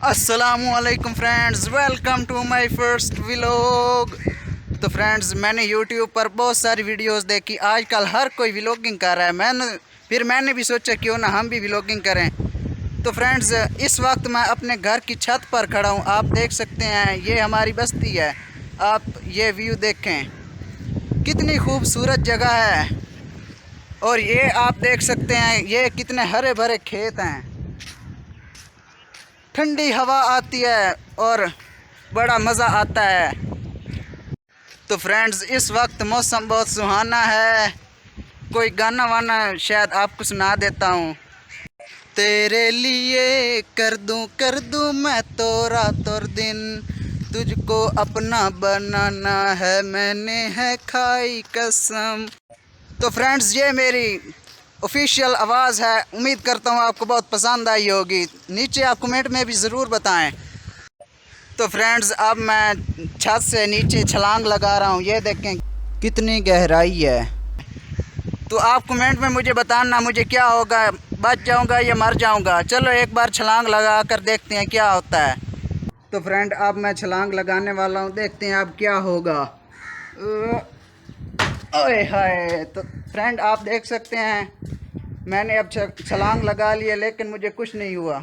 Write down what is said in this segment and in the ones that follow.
अस्सलामुअलैकुम friends, welcome to my first vlog. तो friends, मैंने यूट्यूब पर बहुत सारी वीडियोस देखी। आजकल हर कोई व्लॉगिंग कर रहा है। मैंने भी सोचा क्यों ना हम भी व्लॉगिंग करें। तो फ्रेंड्स, इस वक्त मैं अपने घर की छत पर खड़ा हूँ। आप देख सकते हैं ये हमारी बस्ती है। आप ये व्यू देखें, कितनी खूबसूरत जगह है। और ये आप देख सकते हैं ये कितने हरे भरे खेत हैं। ठंडी हवा आती है और बड़ा मज़ा आता है। तो फ्रेंड्स, इस वक्त मौसम बहुत सुहाना है। कोई गाना वाना शायद आपको सुना देता हूँ। तेरे लिए कर दूँ मैं तो रात और दिन, तुझको अपना बनाना है मैंने है खाई कसम। तो फ्रेंड्स, ये मेरी ऑफिशियल आवाज़ है। उम्मीद करता हूँ आपको बहुत पसंद आई होगी। नीचे आप कमेंट में भी ज़रूर बताएं। तो फ्रेंड्स, अब मैं छत से नीचे छलांग लगा रहा हूँ। ये देखें कितनी गहराई है। तो आप कमेंट में मुझे बताना मुझे क्या होगा, बच जाऊँगा या मर जाऊँगा। चलो एक बार छलांग लगा कर देखते हैं क्या होता है। तो फ्रेंड, अब मैं छलांग लगाने वाला हूँ, देखते हैं अब क्या होगा। ओए हाय। तो फ्रेंड, आप देख सकते हैं मैंने अब छलांग लगा लिया, लेकिन मुझे कुछ नहीं हुआ।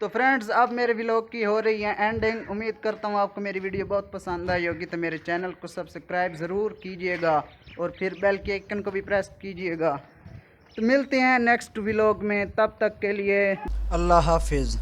तो फ्रेंड्स, अब मेरे व्लॉग की हो रही है एंडिंग। उम्मीद करता हूँ आपको मेरी वीडियो बहुत पसंद आई होगी। तो मेरे चैनल को सब्सक्राइब ज़रूर कीजिएगा और फिर बेल के आइकन को भी प्रेस कीजिएगा। तो मिलते हैं नेक्स्ट व्लॉग में, तब तक के लिए अल्लाह हाफिज़।